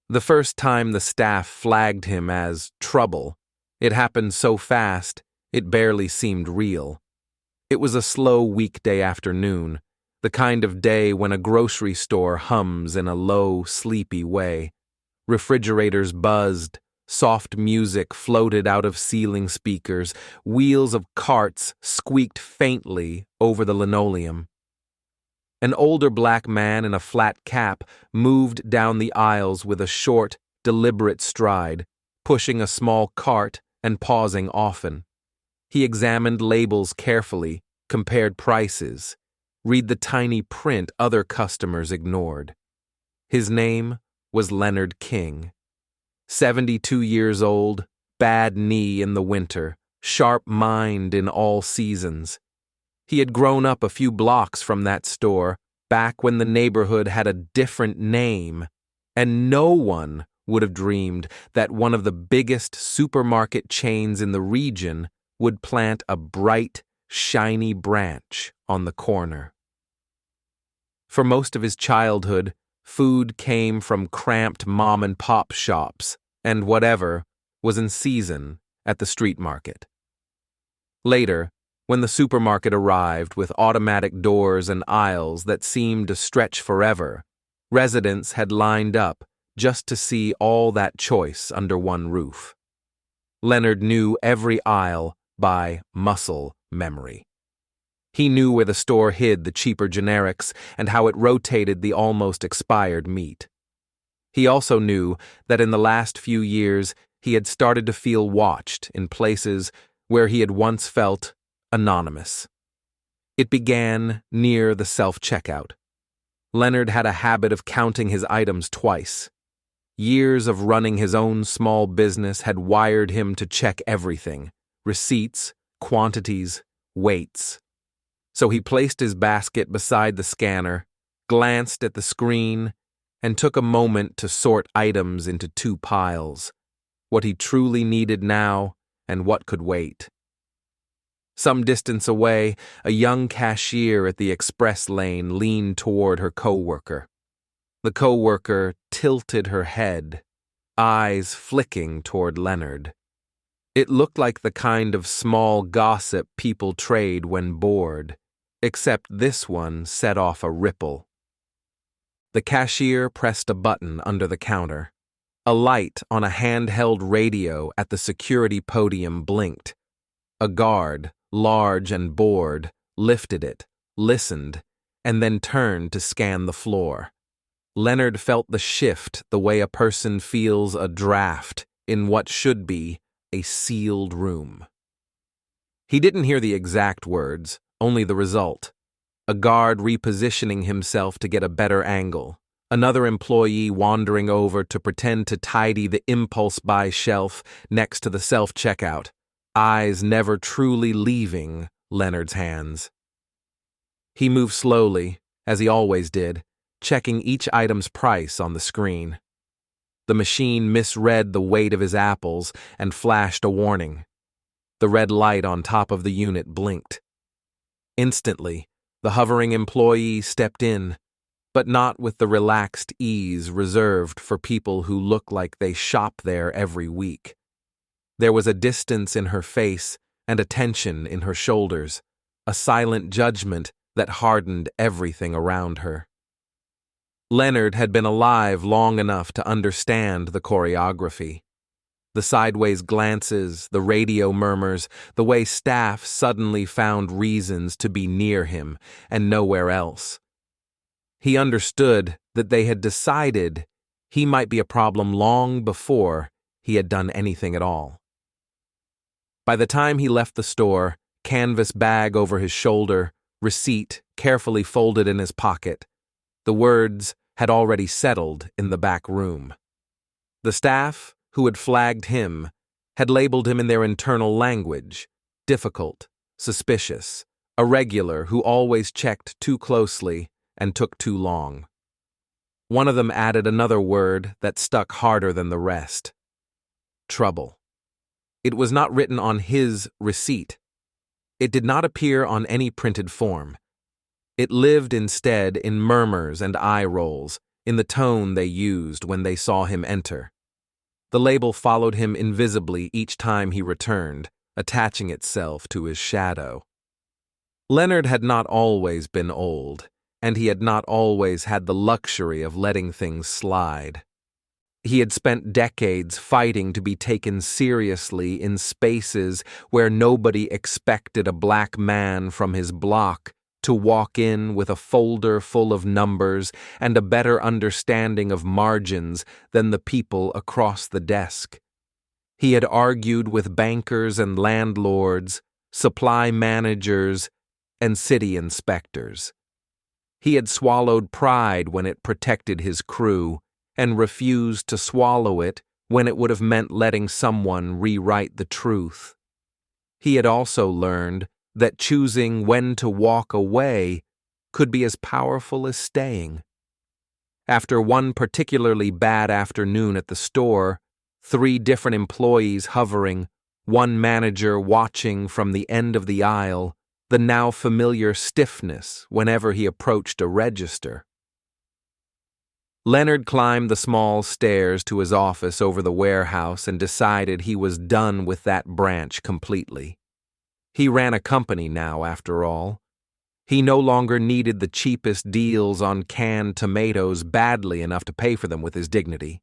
The first time the staff flagged him as trouble, it happened so fast it barely seemed real. It was a slow weekday afternoon, the kind of day when a grocery store hums in a low, sleepy way. Refrigerators buzzed, soft music floated out of ceiling speakers, wheels of carts squeaked faintly over the linoleum. An older black man in a flat cap moved down the aisles with a short, deliberate stride, pushing a small cart and pausing often. He examined labels carefully, compared prices, read the tiny print other customers ignored. His name was Leonard King. 72 years old, bad knee in the winter, sharp mind in all seasons. He had grown up a few blocks from that store, back when the neighborhood had a different name, and no one would have dreamed that one of the biggest supermarket chains in the region would plant a bright, shiny branch on the corner. For most of his childhood, food came from cramped mom-and-pop shops and whatever was in season at the street market. Later, when the supermarket arrived with automatic doors and aisles that seemed to stretch forever, residents had lined up just to see all that choice under one roof. Leonard knew every aisle by muscle memory. He knew where the store hid the cheaper generics and how it rotated the almost expired meat. He also knew that in the last few years he had started to feel watched in places where he had once felt anonymous. It began near the self-checkout. Leonard had a habit of counting his items twice. Years of running his own small business had wired him to check everything: receipts, quantities, weights. So he placed his basket beside the scanner, glanced at the screen, and took a moment to sort items into two piles: what he truly needed now and what could wait. Some distance away, a young cashier at the express lane leaned toward her coworker. The coworker tilted her head, eyes flicking toward Leonard. It looked like the kind of small gossip people trade when bored, except this one set off a ripple. The cashier pressed a button under the counter. A light on a handheld radio at the security podium blinked. A guard, large and bored, lifted it, listened, and then turned to scan the floor. Leonard felt the shift the way a person feels a draft in what should be a sealed room. He didn't hear the exact words, only the result. A guard repositioning himself to get a better angle. Another employee wandering over to pretend to tidy the impulse buy shelf next to the self-checkout, eyes never truly leaving Leonard's hands. He moved slowly, as he always did, checking each item's price on the screen. The machine misread the weight of his apples and flashed a warning. The red light on top of the unit blinked. Instantly, the hovering employee stepped in, but not with the relaxed ease reserved for people who look like they shop there every week. There was a distance in her face and a tension in her shoulders, a silent judgment that hardened everything around her. Leonard had been alive long enough to understand the choreography. The sideways glances, the radio murmurs, the way staff suddenly found reasons to be near him and nowhere else. He understood that they had decided he might be a problem long before he had done anything at all. By the time he left the store, canvas bag over his shoulder, receipt carefully folded in his pocket, the words had already settled in the back room. The staff, who had flagged him, had labeled him in their internal language: difficult, suspicious, a regular who always checked too closely and took too long. One of them added another word that stuck harder than the rest: trouble. It was not written on his receipt. It did not appear on any printed form. It lived instead in murmurs and eye rolls, in the tone they used when they saw him enter. The label followed him invisibly each time he returned, attaching itself to his shadow. Leonard had not always been old, and he had not always had the luxury of letting things slide. He had spent decades fighting to be taken seriously in spaces where nobody expected a black man from his block to walk in with a folder full of numbers and a better understanding of margins than the people across the desk. He had argued with bankers and landlords, supply managers, and city inspectors. He had swallowed pride when it protected his crew, and refused to swallow it when it would have meant letting someone rewrite the truth. He had also learned that choosing when to walk away could be as powerful as staying. After one particularly bad afternoon at the store, 3 different employees hovering, one manager watching from the end of the aisle, the now familiar stiffness whenever he approached a register. Leonard climbed the small stairs to his office over the warehouse and decided he was done with that branch completely. He ran a company now, after all. He no longer needed the cheapest deals on canned tomatoes badly enough to pay for them with his dignity.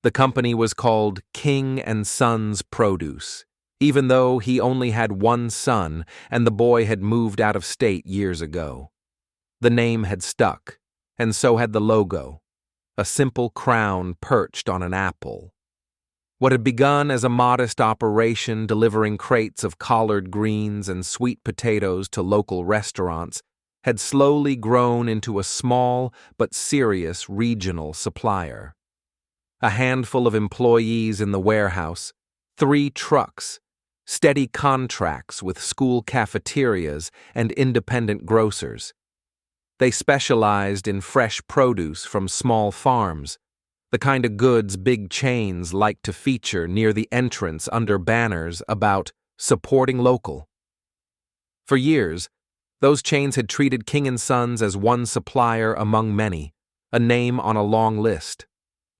The company was called King and Sons Produce, even though he only had one son and the boy had moved out of state years ago. The name had stuck, and so had the logo. A simple crown perched on an apple. What had begun as a modest operation delivering crates of collard greens and sweet potatoes to local restaurants had slowly grown into a small but serious regional supplier. A handful of employees in the warehouse, 3 trucks, steady contracts with school cafeterias and independent grocers. They specialized in fresh produce from small farms, the kind of goods big chains like to feature near the entrance under banners about supporting local. For years, those chains had treated King & Sons as one supplier among many, a name on a long list.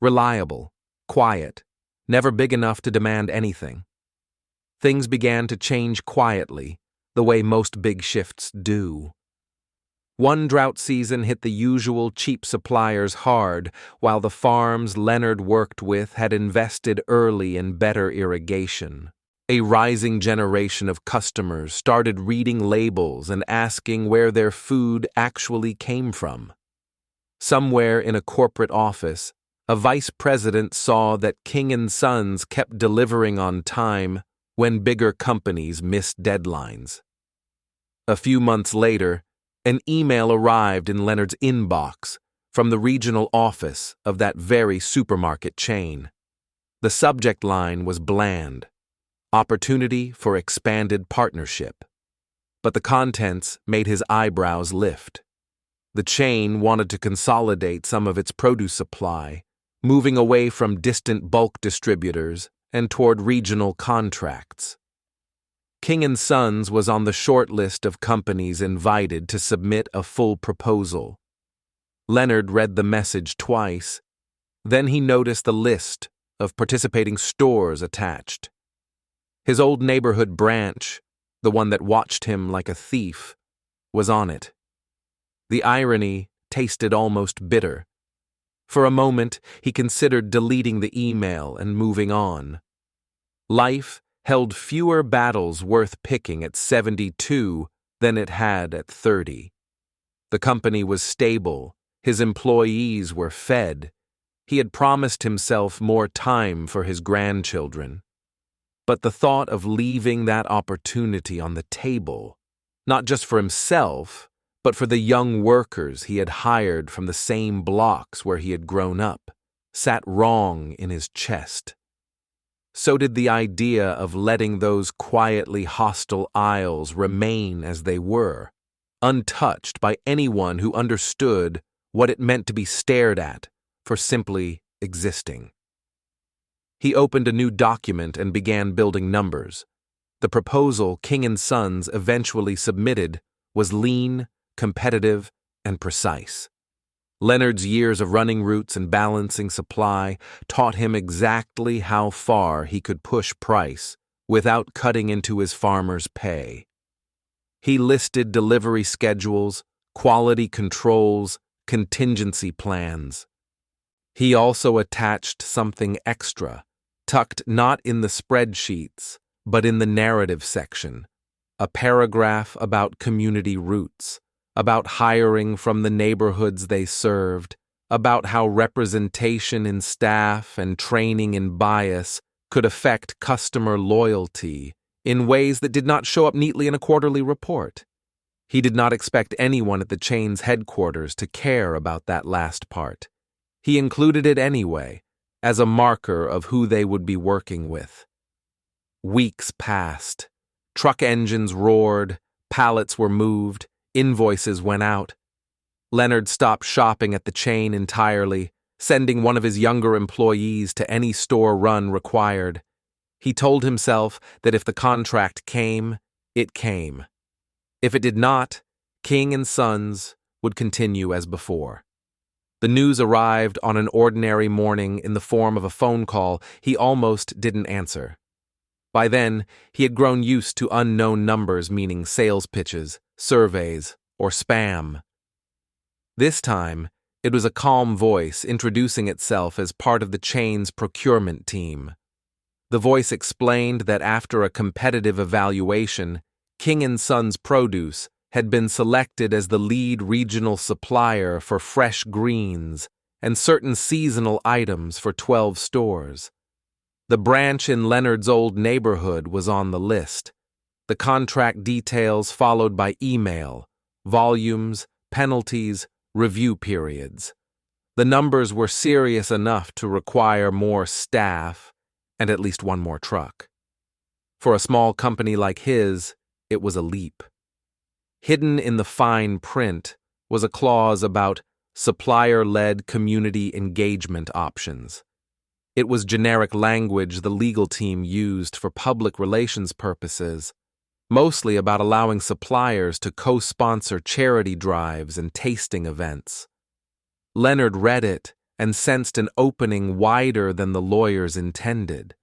Reliable, quiet, never big enough to demand anything. Things began to change quietly, the way most big shifts do. One drought season hit the usual cheap suppliers hard, while the farms Leonard worked with had invested early in better irrigation. A rising generation of customers started reading labels and asking where their food actually came from. Somewhere in a corporate office, a vice president saw that King & Sons kept delivering on time when bigger companies missed deadlines. A few months later, an email arrived in Leonard's inbox from the regional office of that very supermarket chain. The subject line was bland, opportunity for expanded partnership. But the contents made his eyebrows lift. The chain wanted to consolidate some of its produce supply, moving away from distant bulk distributors and toward regional contracts. King & Sons was on the short list of companies invited to submit a full proposal. Leonard read the message twice. Then he noticed the list of participating stores attached. His old neighborhood branch, the one that watched him like a thief, was on it. The irony tasted almost bitter. For a moment, he considered deleting the email and moving on. Life held fewer battles worth picking at 72 than it had at 30. The company was stable, his employees were fed. He had promised himself more time for his grandchildren. But the thought of leaving that opportunity on the table, not just for himself, but for the young workers he had hired from the same blocks where he had grown up, sat wrong in his chest. So did the idea of letting those quietly hostile aisles remain as they were, untouched by anyone who understood what it meant to be stared at for simply existing. He opened a new document and began building numbers. The proposal King & Sons eventually submitted was lean, competitive, and precise. Leonard's years of running routes and balancing supply taught him exactly how far he could push price without cutting into his farmers' pay. He listed delivery schedules, quality controls, contingency plans. He also attached something extra, tucked not in the spreadsheets, but in the narrative section, a paragraph about community roots, about hiring from the neighborhoods they served, about how representation in staff and training in bias could affect customer loyalty in ways that did not show up neatly in a quarterly report. He did not expect anyone at the chain's headquarters to care about that last part. He included it anyway, as a marker of who they would be working with. Weeks passed. Truck engines roared, pallets were moved, invoices went out. Leonard stopped shopping at the chain entirely, sending one of his younger employees to any store run required. He told himself that if the contract came, it came. If it did not, King & Sons would continue as before. The news arrived on an ordinary morning in the form of a phone call he almost didn't answer. By then, he had grown used to unknown numbers meaning sales pitches, surveys, or spam. This time, it was a calm voice introducing itself as part of the chain's procurement team. The voice explained that after a competitive evaluation, King & Sons Produce had been selected as the lead regional supplier for fresh greens and certain seasonal items for 12 stores. The branch in Leonard's old neighborhood was on the list. The contract details followed by email, volumes, penalties, review periods. The numbers were serious enough to require more staff and at least one more truck. For a small company like his, it was a leap. Hidden in the fine print was a clause about supplier-led community engagement options. It was generic language the legal team used for public relations purposes, mostly about allowing suppliers to co-sponsor charity drives and tasting events. Leonard read it and sensed an opening wider than the lawyers intended.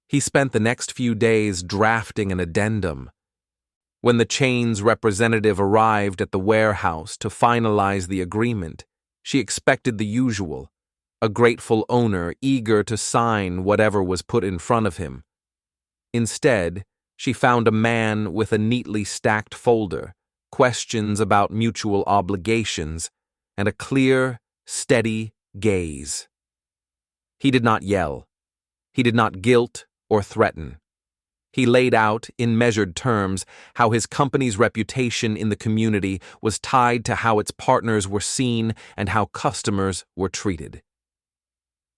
He spent the next few days drafting an addendum. When the chain's representative arrived at the warehouse to finalize the agreement, she expected the usual, a grateful owner eager to sign whatever was put in front of him. Instead, she found a man with a neatly stacked folder, questions about mutual obligations, and a clear, steady gaze. He did not yell. He did not guilt or threaten. He laid out, in measured terms, how his company's reputation in the community was tied to how its partners were seen and how customers were treated.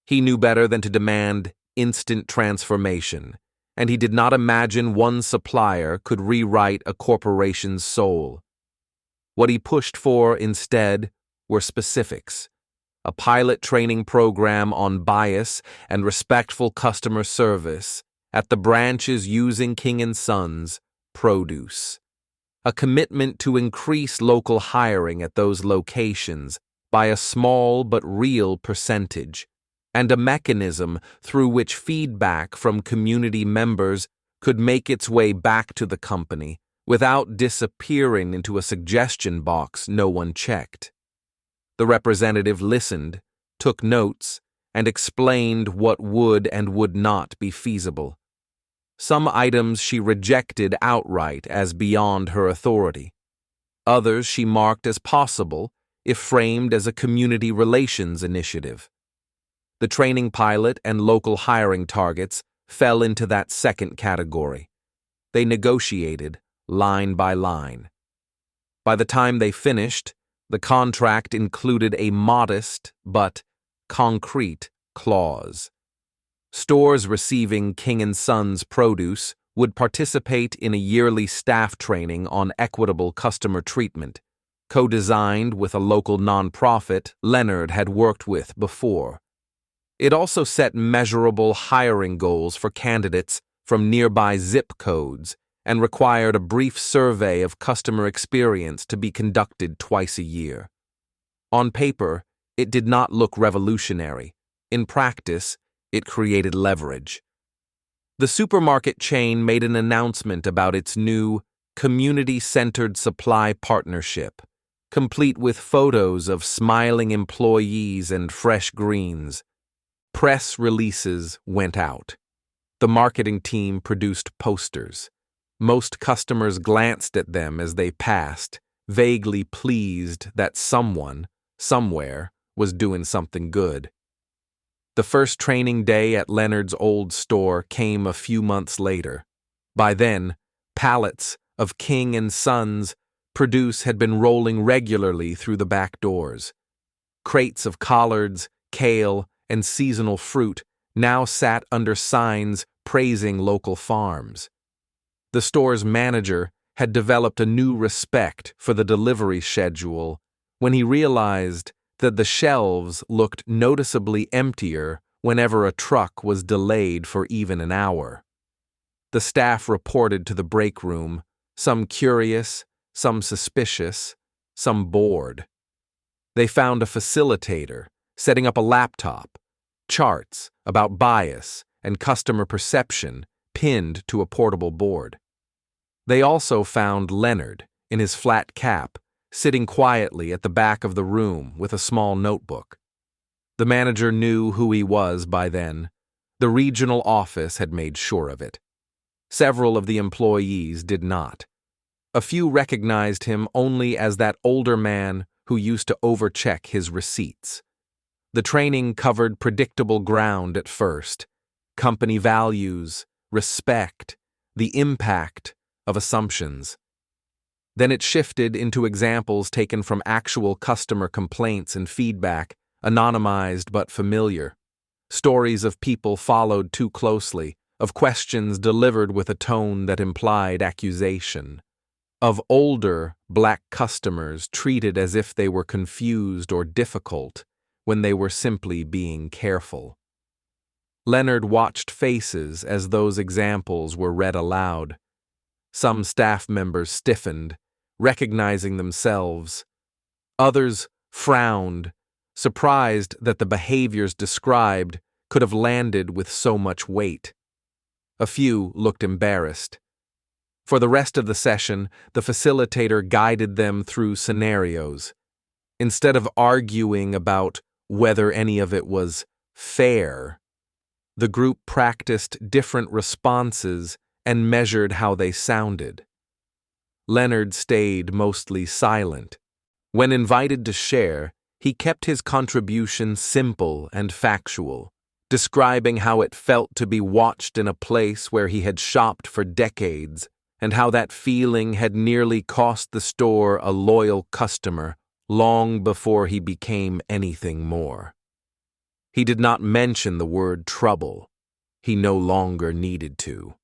He knew better than to demand instant transformation, and he did not imagine one supplier could rewrite a corporation's soul. What he pushed for instead were specifics: a pilot training program on bias and respectful customer service at the branches using King & Sons Produce, a commitment to increase local hiring at those locations by a small but real percentage, and a mechanism through which feedback from community members could make its way back to the company without disappearing into a suggestion box no one checked. The representative listened, took notes, and explained what would and would not be feasible. Some items she rejected outright as beyond her authority. Others she marked as possible if framed as a community relations initiative. The training pilot and local hiring targets fell into that second category. They negotiated line by line. By the time they finished, the contract included a modest but concrete clause. Stores receiving King & Sons Produce would participate in a yearly staff training on equitable customer treatment, co-designed with a local nonprofit Leonard had worked with before. It also set measurable hiring goals for candidates from nearby zip codes and required a brief survey of customer experience to be conducted twice a year. On paper, It did not look revolutionary. In practice, it created leverage. The supermarket chain made an announcement about its new community-centered supply partnership, complete with photos of smiling employees and fresh greens. Press releases went out. The marketing team produced posters. Most customers glanced at them as they passed, vaguely pleased that someone, somewhere, was doing something good. The first training day at Leonard's old store came a few months later. By then, pallets of King and Sons produce had been rolling regularly through the back doors. Crates of collards, kale, and seasonal fruit now sat under signs praising local farms. The store's manager had developed a new respect for the delivery schedule when he realized that the shelves looked noticeably emptier whenever a truck was delayed for even an hour. The staff reported to the break room, some curious, some suspicious, some bored. They found a facilitator setting up a laptop, charts about bias and customer perception pinned to a portable board. They also found Leonard, in his flat cap, sitting quietly at the back of the room with a small notebook. The manager knew who he was by then. The regional office had made sure of it. Several of the employees did not. A few recognized him only as that older man who used to overcheck his receipts. The training covered predictable ground at first: company values, respect, the impact of assumptions. Then it shifted into examples taken from actual customer complaints and feedback, anonymized but familiar. Stories of people followed too closely, of questions delivered with a tone that implied accusation, of older black customers treated as if they were confused or difficult when they were simply being careful. Leonard watched faces as those examples were read aloud. Some staff members stiffened, recognizing themselves. Others frowned, surprised that the behaviors described could have landed with so much weight. A few looked embarrassed. For the rest of the session, the facilitator guided them through scenarios. Instead of arguing about whether any of it was fair, the group practiced different responses and measured how they sounded. Leonard stayed mostly silent. When invited to share, he kept his contribution simple and factual, describing how it felt to be watched in a place where he had shopped for decades, and how that feeling had nearly cost the store a loyal customer long before he became anything more. He did not mention the word trouble. He no longer needed to.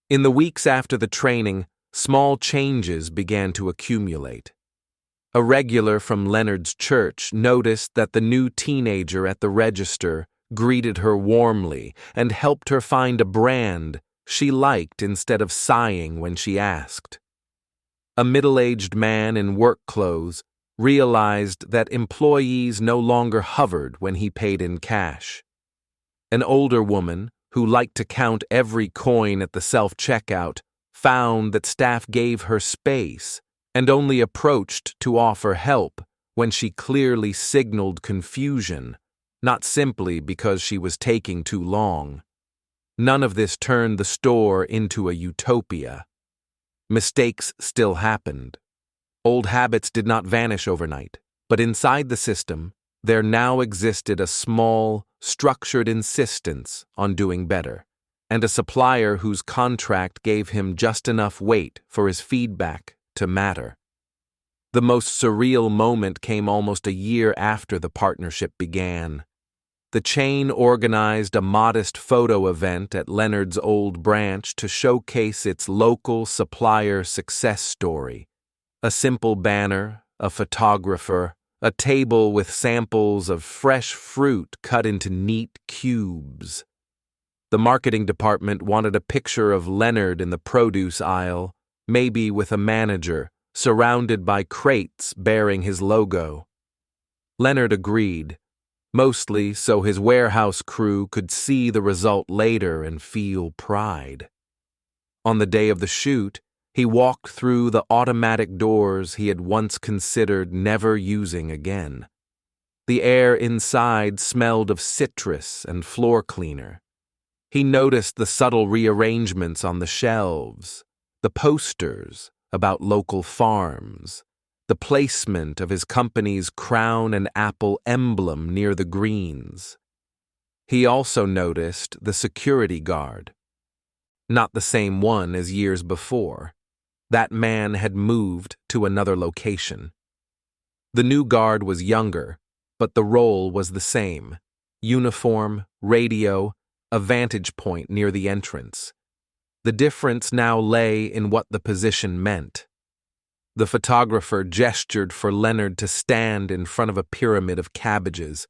In the weeks after the training, small changes began to accumulate. A regular from Leonard's church noticed that the new teenager at the register greeted her warmly and helped her find a brand she liked instead of sighing when she asked. A middle-aged man in work clothes realized that employees no longer hovered when he paid in cash. An older woman, who liked to count every coin at the self-checkout, found that staff gave her space and only approached to offer help when she clearly signaled confusion, not simply because she was taking too long. None of this turned the store into a utopia. Mistakes still happened. Old habits did not vanish overnight, but inside the system, there now existed a small, structured insistence on doing better, and a supplier whose contract gave him just enough weight for his feedback to matter. The most surreal moment came almost a year after the partnership began. The chain organized a modest photo event at Leonard's old branch to showcase its local supplier success story. A simple banner, a photographer, a table with samples of fresh fruit cut into neat cubes. The marketing department wanted a picture of Leonard in the produce aisle, maybe with a manager, surrounded by crates bearing his logo. Leonard agreed, mostly so his warehouse crew could see the result later and feel pride. On the day of the shoot, he walked through the automatic doors he had once considered never using again. The air inside smelled of citrus and floor cleaner. He noticed the subtle rearrangements on the shelves, the posters about local farms, the placement of his company's crown and apple emblem near the greens. He also noticed the security guard. Not the same one as years before. That man had moved to another location. The new guard was younger, but the role was the same. Uniform, radio, a vantage point near the entrance. The difference now lay in what the position meant. The photographer gestured for Leonard to stand in front of a pyramid of cabbages.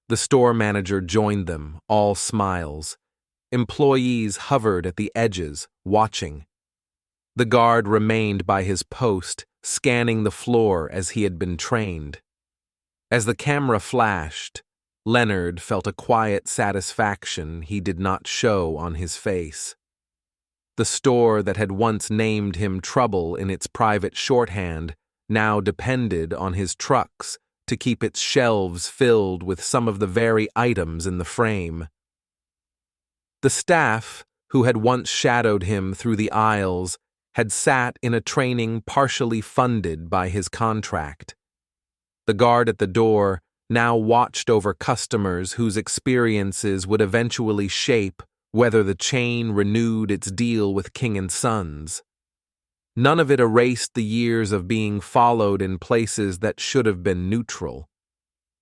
The store manager joined them, all smiles. Employees hovered at the edges, watching. The guard remained by his post, scanning the floor as he had been trained. As the camera flashed, Leonard felt a quiet satisfaction he did not show on his face. The store that had once named him Trouble in its private shorthand now depended on his trucks to keep its shelves filled with some of the very items in the frame. The staff, who had once shadowed him through the aisles, had sat in a training partially funded by his contract. The guard at the door now watched over customers whose experiences would eventually shape whether the chain renewed its deal with King & Sons. None of it erased the years of being followed in places that should have been neutral.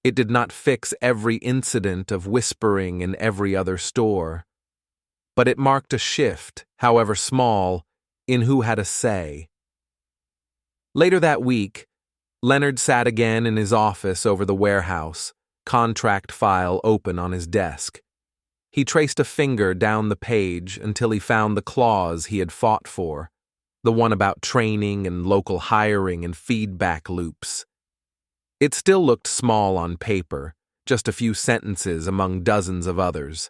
It did not fix every incident of whispering in every other store. But it marked a shift, however small, in who had a say. Later that week, Leonard sat again in his office over the warehouse, contract file open on his desk. He traced a finger down the page until he found the clause he had fought for, the one about training and local hiring and feedback loops. It still looked small on paper, just a few sentences among dozens of others.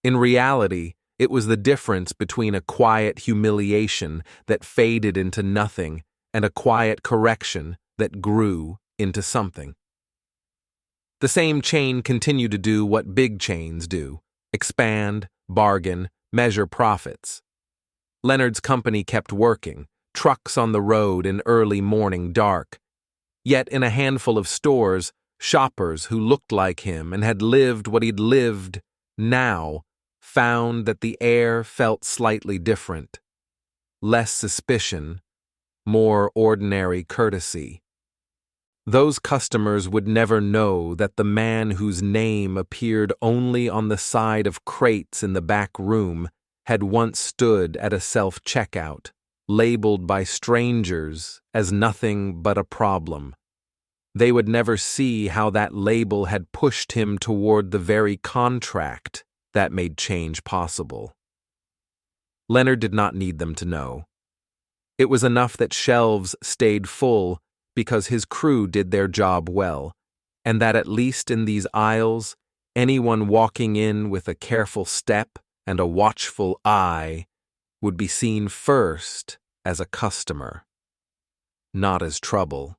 In reality, it was the difference between a quiet humiliation that faded into nothing and a quiet correction that grew into something. The same chain continued to do what big chains do: expand, bargain, measure profits. Leonard's company kept working, trucks on the road in early morning dark. Yet in a handful of stores, shoppers who looked like him and had lived what he'd lived now found that the air felt slightly different. Less suspicion, more ordinary courtesy. Those customers would never know that the man whose name appeared only on the side of crates in the back room had once stood at a self-checkout, labeled by strangers as nothing but a problem. They would never see how that label had pushed him toward the very contract that made change possible. Leonard did not need them to know. It was enough that shelves stayed full because his crew did their job well, and that at least in these aisles, anyone walking in with a careful step and a watchful eye would be seen first as a customer, not as trouble.